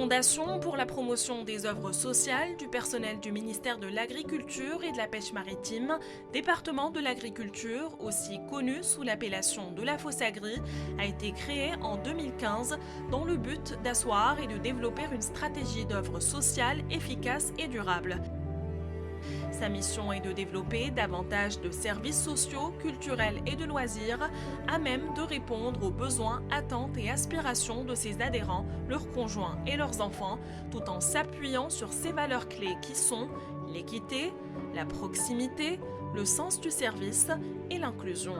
Fondation pour la promotion des œuvres sociales du personnel du ministère de l'Agriculture et de la Pêche maritime, département de l'agriculture, aussi connu sous l'appellation de la Fossagri, a été créée en 2015 dans le but d'asseoir et de développer une stratégie d'œuvres sociales efficace et durable. Sa mission est de développer davantage de services sociaux, culturels et de loisirs à même de répondre aux besoins, attentes et aspirations de ses adhérents, leurs conjoints et leurs enfants, tout en s'appuyant sur ces valeurs clés qui sont l'équité, la proximité, le sens du service et l'inclusion.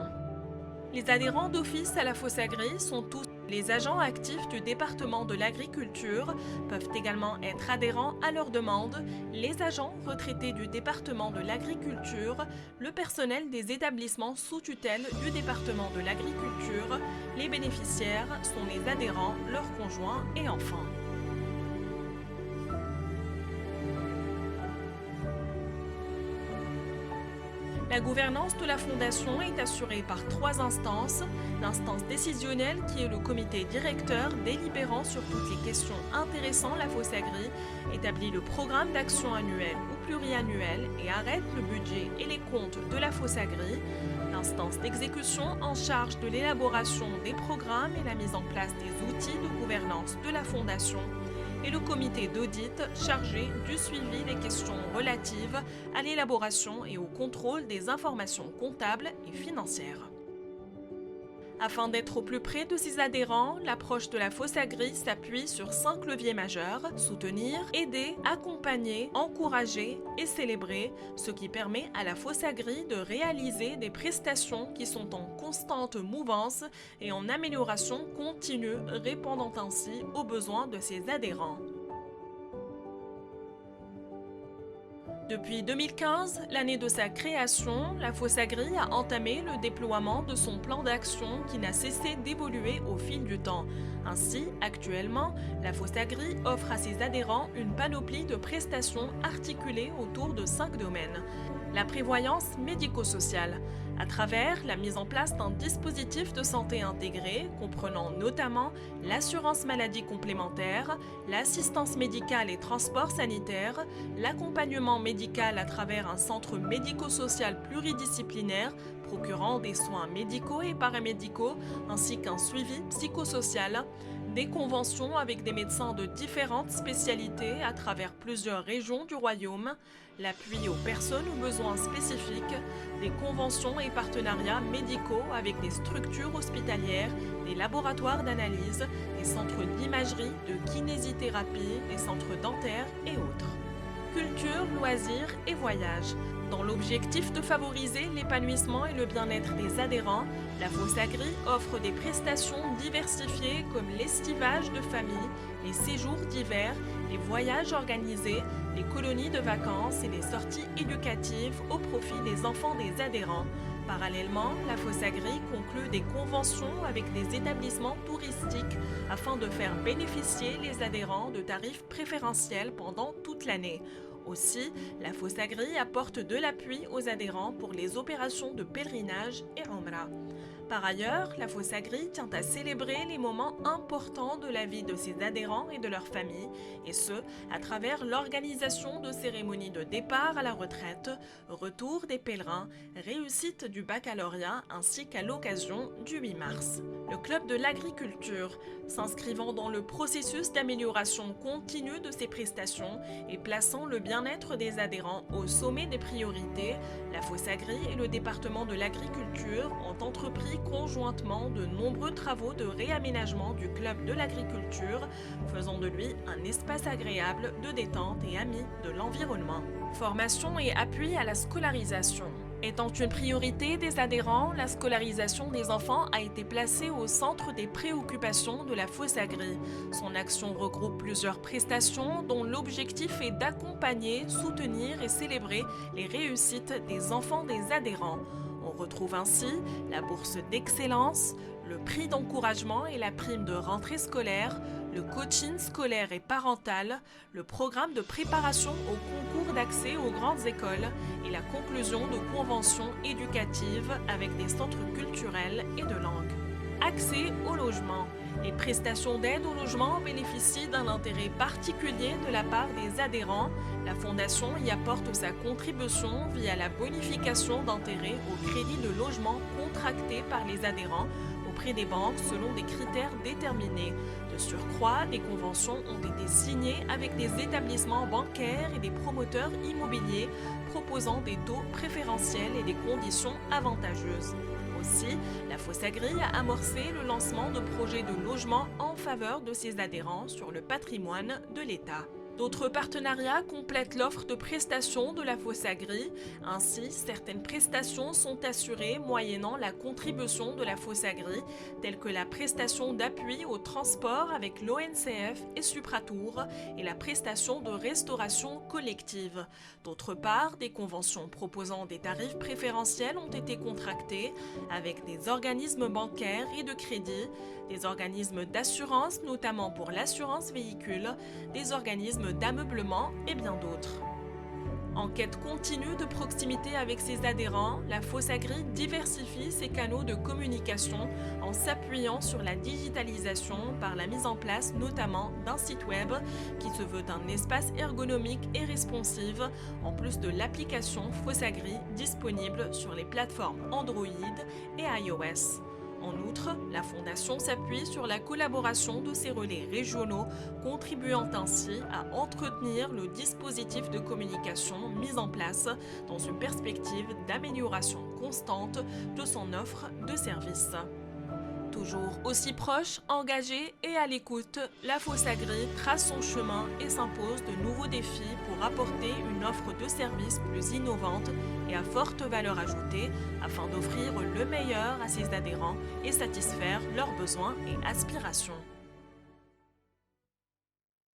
Les adhérents d'office à la Fossagri sont tous les agents actifs du département de l'agriculture, peuvent également être adhérents à leur demande, les agents retraités du département de l'agriculture, le personnel des établissements sous tutelle du département de l'agriculture, les bénéficiaires sont les adhérents, leurs conjoints et enfants. La gouvernance de la Fondation est assurée par 3 instances. L'instance décisionnelle qui est le comité directeur délibérant sur toutes les questions intéressant la Fossagri, établit le programme d'action annuel ou pluriannuel et arrête le budget et les comptes de la Fossagri. L'instance d'exécution en charge de l'élaboration des programmes et la mise en place des outils de gouvernance de la Fondation. Et le comité d'audit chargé du suivi des questions relatives à l'élaboration et au contrôle des informations comptables et financières. Afin d'être au plus près de ses adhérents, l'approche de la Fossagri s'appuie sur 5 leviers majeurs: soutenir, aider, accompagner, encourager et célébrer, ce qui permet à la Fossagri de réaliser des prestations qui sont en constante mouvance et en amélioration continue, répondant ainsi aux besoins de ses adhérents. Depuis 2015, l'année de sa création, la Fossagri a entamé le déploiement de son plan d'action qui n'a cessé d'évoluer au fil du temps. Ainsi, actuellement, la Fossagri offre à ses adhérents une panoplie de prestations articulées autour de 5 domaines. La prévoyance médico-sociale, à travers la mise en place d'un dispositif de santé intégré comprenant notamment l'assurance maladie complémentaire, l'assistance médicale et transport sanitaire, l'accompagnement médical à travers un centre médico-social pluridisciplinaire procurant des soins médicaux et paramédicaux ainsi qu'un suivi psychosocial, des conventions avec des médecins de différentes spécialités à travers plusieurs régions du royaume, l'appui aux personnes aux besoins spécifiques, des conventions et partenariats médicaux avec des structures hospitalières, des laboratoires d'analyse, des centres d'imagerie, de kinésithérapie, des centres dentaires et autres. Culture, loisirs et voyages. Dans l'objectif de favoriser l'épanouissement et le bien-être des adhérents, la Fossagri offre des prestations diversifiées comme l'estivage de famille, les séjours d'hiver, les voyages organisés, les colonies de vacances et les sorties éducatives au profit des enfants des adhérents. Parallèlement, la Fossagri conclut des conventions avec des établissements touristiques afin de faire bénéficier les adhérents de tarifs préférentiels pendant toute l'année. Aussi, la Fossagri apporte de l'appui aux adhérents pour les opérations de pèlerinage et Umrah. Par ailleurs, la Fossagri tient à célébrer les moments importants de la vie de ses adhérents et de leurs familles, et ce, à travers l'organisation de cérémonies de départ à la retraite, retour des pèlerins, réussite du baccalauréat ainsi qu'à l'occasion du 8 mars. Le Club de l'agriculture, s'inscrivant dans le processus d'amélioration continue de ses prestations et plaçant le bien-être des adhérents au sommet des priorités, la Fossagri et le département de l'agriculture ont entrepris conjointement de nombreux travaux de réaménagement du Club de l'agriculture, faisant de lui un espace agréable de détente et ami de l'environnement. Formation et appui à la scolarisation. Étant une priorité des adhérents, la scolarisation des enfants a été placée au centre des préoccupations de la Fossagri. Son action regroupe plusieurs prestations dont l'objectif est d'accompagner, soutenir et célébrer les réussites des enfants des adhérents. On retrouve ainsi la bourse d'excellence, le prix d'encouragement et la prime de rentrée scolaire, le coaching scolaire et parental, le programme de préparation au concours d'accès aux grandes écoles et la conclusion de conventions éducatives avec des centres culturels et de langue. Accès au logement. Les prestations d'aide au logement bénéficient d'un intérêt particulier de la part des adhérents. La Fondation y apporte sa contribution via la bonification d'intérêt au crédit de logement contracté par les adhérents auprès des banques selon des critères déterminés. De surcroît, des conventions ont été signées avec des établissements bancaires et des promoteurs immobiliers proposant des taux préférentiels et des conditions avantageuses. Aussi, la Fossagri a amorcé le lancement de projets de logement en faveur de ses adhérents sur le patrimoine de l'État. D'autres partenariats complètent l'offre de prestations de la Fossagri. Ainsi, certaines prestations sont assurées moyennant la contribution de la Fossagri, telles que la prestation d'appui au transport avec l'ONCF et Supratour et la prestation de restauration collective. D'autre part, des conventions proposant des tarifs préférentiels ont été contractées avec des organismes bancaires et de crédit, des organismes d'assurance, notamment pour l'assurance véhicule, des organismes d'ameublement et bien d'autres. En quête continue de proximité avec ses adhérents, la Fossagri diversifie ses canaux de communication en s'appuyant sur la digitalisation par la mise en place notamment d'un site web qui se veut un espace ergonomique et responsive, en plus de l'application Fossagri disponible sur les plateformes Android et iOS. En outre, la Fondation s'appuie sur la collaboration de ses relais régionaux, contribuant ainsi à entretenir le dispositif de communication mis en place dans une perspective d'amélioration constante de son offre de services. Toujours aussi proche, engagée et à l'écoute, la Fossagri trace son chemin et s'impose de nouveaux défis pour apporter une offre de services plus innovante et à forte valeur ajoutée afin d'offrir le meilleur à ses adhérents et satisfaire leurs besoins et aspirations.